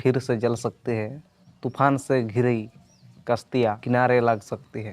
फिर से जल सकती है, तूफान से घिरी कश्तियाँ किनारे लग सकती है।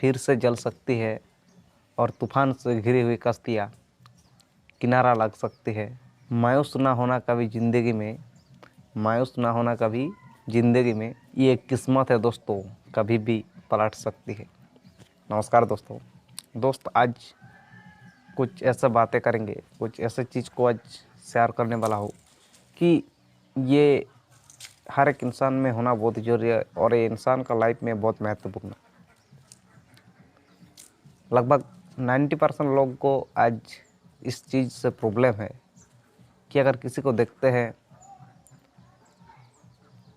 फिर से जल सकती है और तूफान से घिरी हुई कश्तियाँ किनारा लग सकती है। मायूस ना होना कभी ज़िंदगी में, मायूस ना होना कभी ज़िंदगी में, ये किस्मत है दोस्तों, कभी भी पलट सकती है। नमस्कार दोस्त आज कुछ ऐसा बातें करेंगे, कुछ ऐसे चीज़ को आज शेयर करने वाला हूँ कि ये हर एक इंसान में होना बहुत ज़रूरी है और ये इंसान का लाइफ में बहुत महत्वपूर्ण है। लगभग 90% लोग को आज इस चीज़ से प्रॉब्लम है कि अगर किसी को देखते हैं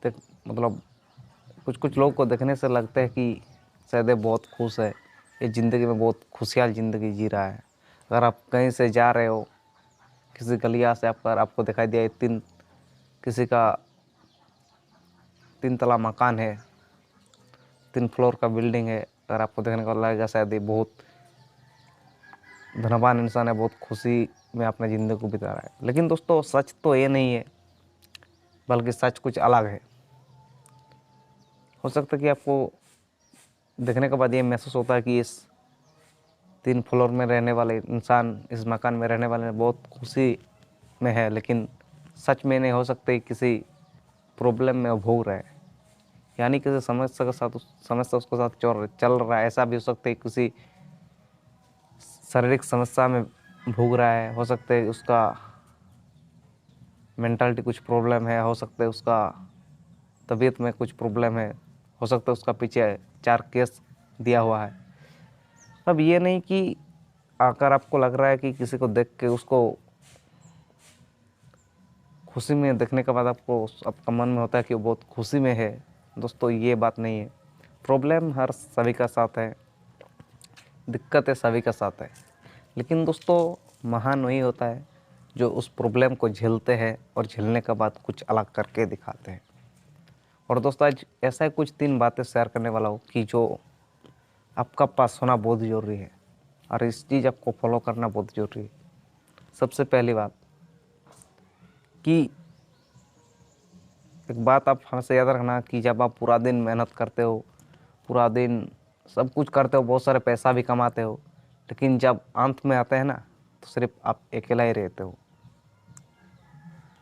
तो मतलब कुछ लोग को देखने से लगता है कि शायद ये बहुत खुश है, ये ज़िंदगी में बहुत खुशहाल ज़िंदगी जी रहा है। अगर आप कहीं से जा रहे हो, किसी गलिया से आपको दिखाई दिया किसी का 3 तला मकान है, 3 फ्लोर का बिल्डिंग है, अगर आपको देखने को लगेगा शायद ये बहुत धनवान इंसान है, बहुत खुशी में अपने ज़िंदगी को बिता रहा है। लेकिन दोस्तों सच तो ये नहीं है, बल्कि सच कुछ अलग है। हो सकता है कि आपको देखने के बाद ये महसूस होता है कि इस 3 फ्लोर में रहने वाले इंसान, इस मकान में रहने वाले बहुत खुशी में है, लेकिन सच में नहीं। हो सकता है किसी प्रॉब्लम में भोग रहा है, यानी किसी समस्या उसके साथ चल रहा है। ऐसा भी हो सकता है किसी शारीरिक समस्या में भोग रहा है, हो सकता है उसका मेंटालिटी कुछ प्रॉब्लम है, हो सकता है उसका तबीयत में कुछ प्रॉब्लम है, हो सकता है उसका पीछे 4 केस दिया हुआ है। अब ये नहीं कि अगर आपको लग रहा है कि किसी को देख के उसको खुशी में देखने के बाद आपका मन में होता है कि वो बहुत खुशी में है, दोस्तों ये बात नहीं है। प्रॉब्लम हर सभी का साथ है, दिक्कतें सभी का साथ है, लेकिन दोस्तों महान वही होता है जो उस प्रॉब्लम को झेलते हैं और झेलने के बाद कुछ अलग करके दिखाते हैं। और दोस्तों आज ऐसा कुछ 3 बातें शेयर करने वाला हूँ कि जो आपका पास होना बहुत ज़रूरी है और इस चीज़ आपको फॉलो करना बहुत ज़रूरी है। सबसे पहली बात कि एक बात आप हमेशा याद रखना कि जब आप पूरा दिन मेहनत करते हो, पूरा दिन सब कुछ करते हो, बहुत सारे पैसा भी कमाते हो, लेकिन जब अंत में आते हैं ना तो सिर्फ आप अकेला ही रहते हो।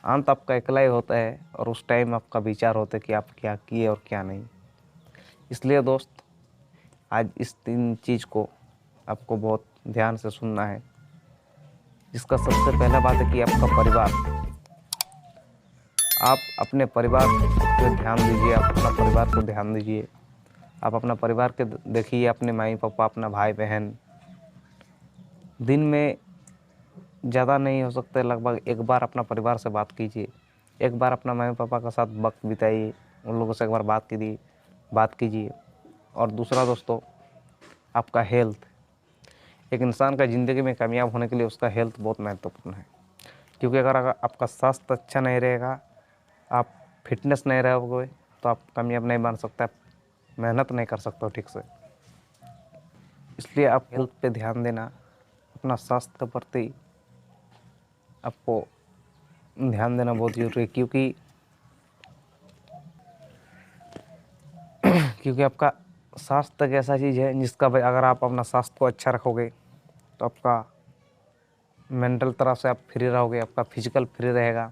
अंत आपका अकेला ही होता है और उस टाइम आपका विचार होता है कि आप क्या किए और क्या नहीं। इसलिए दोस्त आज इस 3 चीज़ को आपको बहुत ध्यान से सुनना है, जिसका सबसे पहला बात है कि आपका परिवार। आप अपने परिवार पे ध्यान दीजिए, आप अपना परिवार को ध्यान दीजिए। आप अपना परिवार के देखिए, अपने मम्मी पापा, अपना भाई बहन। दिन में ज़्यादा नहीं हो सकता है, लगभग एक बार अपना परिवार से बात कीजिए, एक बार अपना मम्मी पापा के साथ वक्त बिताइए, उन लोगों से एक बार बात कीजिए। और दूसरा दोस्तों आपका हेल्थ। एक इंसान का ज़िंदगी में कामयाब होने के लिए उसका हेल्थ बहुत महत्वपूर्ण है, क्योंकि अगर आपका स्वास्थ्य अच्छा नहीं रहेगा, आप फिटनेस नहीं रहोगे, तो आप कामयाब नहीं बन सकते, आप मेहनत नहीं कर सकते हो ठीक से। इसलिए आप हेल्थ पे ध्यान देना, अपना स्वास्थ्य के प्रति आपको ध्यान देना बहुत ज़रूरी है, क्योंकि आपका स्वास्थ्य एक ऐसा चीज़ है जिसका भाई अगर आप अपना स्वास्थ्य को अच्छा रखोगे तो आपका मेंटल तरफ से आप फ्री रहोगे, आपका फिजिकल फ्री रहेगा।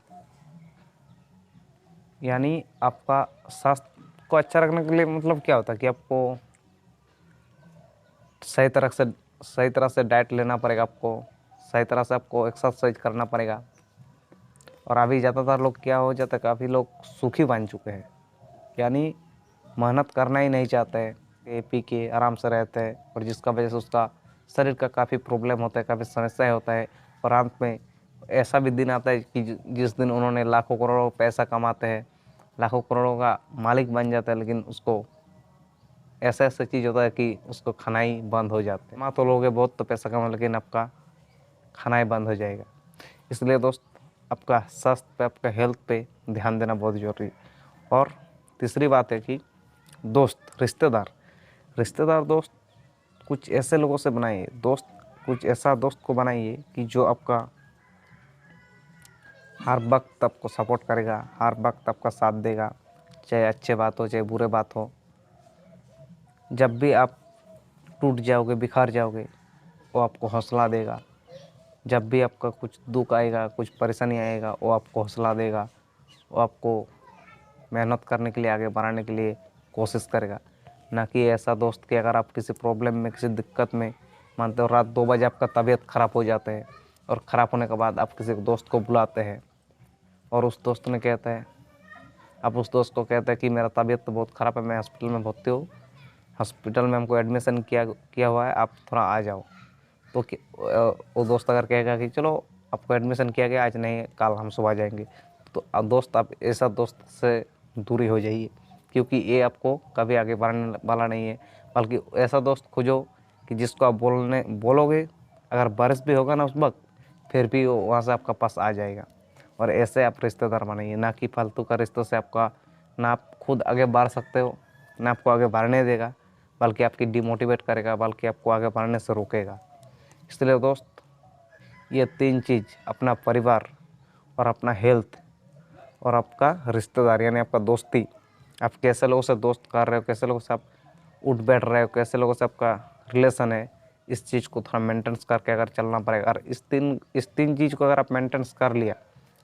यानी आपका स्वास्थ्य को अच्छा रखने के लिए मतलब क्या होता है कि आपको सही तरह से डाइट लेना पड़ेगा, आपको सही तरह से आपको एक्सरसाइज करना पड़ेगा। और अभी ज़्यादातर लोग क्या हो जाता है, काफ़ी लोग सुखी बन चुके हैं, यानी मेहनत करना ही नहीं चाहते हैं, ये पी के आराम से रहते हैं, और जिसका वजह से उसका शरीर का काफ़ी प्रॉब्लम होता है, काफ़ी समस्याएं होता है। और अंत में ऐसा भी दिन आता है कि जिस दिन उन्होंने लाखों करोड़ों पैसा कमाते हैं, लाखों करोड़ों का मालिक बन जाता है, लेकिन उसको ऐसा चीज़ होता है कि उसको खाना ही बंद हो जाता है। कमा तो लोगे बहुत, तो पैसा कमा, लेकिन आपका खाना ही बंद हो जाएगा। इसलिए दोस्त आपका स्वास्थ्य पे, आपका हेल्थ पे ध्यान देना बहुत ज़रूरी है। और तीसरी बात है कि रिश्तेदार दोस्त कुछ ऐसे लोगों से बनाइए, कुछ ऐसा दोस्त को बनाइए कि जो आपका हर वक्त आपको सपोर्ट करेगा, हर वक्त आपका साथ देगा, चाहे अच्छे बात हो चाहे बुरे बात हो। जब भी आप टूट जाओगे, बिखर जाओगे, वो आपको हौसला देगा। जब भी आपका कुछ दुख आएगा, कुछ परेशानी आएगा, वो आपको हौसला देगा, वो आपको मेहनत करने के लिए, आगे बढ़ाने के लिए कोशिश करेगा। ना कि ऐसा दोस्त कि अगर आप किसी प्रॉब्लम में, किसी दिक्कत में, मानते हो रात 2 बजे आपका तबीयत ख़राब हो जाता है और ख़राब होने के बाद आप किसी दोस्त को बुलाते हैं और उस दोस्त ने कहता है, आप उस दोस्त को कहते हैं कि मेरा तबीयत तो बहुत ख़राब है, मैं हॉस्पिटल में भर्ती हूँ, हॉस्पिटल में हमको एडमिशन किया हुआ है, आप थोड़ा आ जाओ। तो वो दोस्त अगर कहेगा कि चलो आपको एडमिशन किया गया, आज नहीं कल हम सुबह जाएंगे, तो दोस्त, आप ऐसा दोस्त से दूरी हो जाइए, क्योंकि ये आपको कभी आगे बढ़ने वाला नहीं है। बल्कि ऐसा दोस्त खोजो कि जिसको आप बोलोगे, अगर बारिश भी होगा ना उस वक्त, फिर भी वो वहाँ से आपका पास आ जाएगा। और ऐसे आप रिश्तेदार बनाइए, ना कि फालतू का रिश्तों से आपका ना आप खुद आगे बढ़ सकते हो, ना आपको आगे बढ़ने देगा, बल्कि आपकी डिमोटिवेट करेगा, बल्कि आपको आगे बढ़ने से रोकेगा। इसलिए दोस्त, ये 3 चीज़, अपना परिवार और अपना हेल्थ और आपका रिश्तेदार यानी आपका दोस्ती, आप कैसे लोगों से दोस्त कर रहे हो, कैसे लोगों से आप उठ बैठ रहे हो, कैसे लोगों से आपका रिलेशन है, इस चीज़ को थोड़ा मेंटेनेंस करके अगर चलना पड़ेगा। और इस तीन चीज़ को अगर आप मेंटेनेंस कर लिया,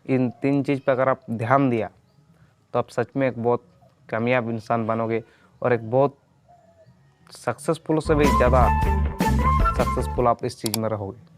इन 3 चीज़ पर अगर आप ध्यान दिया, तो आप सच में एक बहुत कामयाब इंसान बनोगे और एक बहुत सक्सेसफुल से भी ज़्यादा सक्सेसफुल आप इस चीज़ में रहोगे।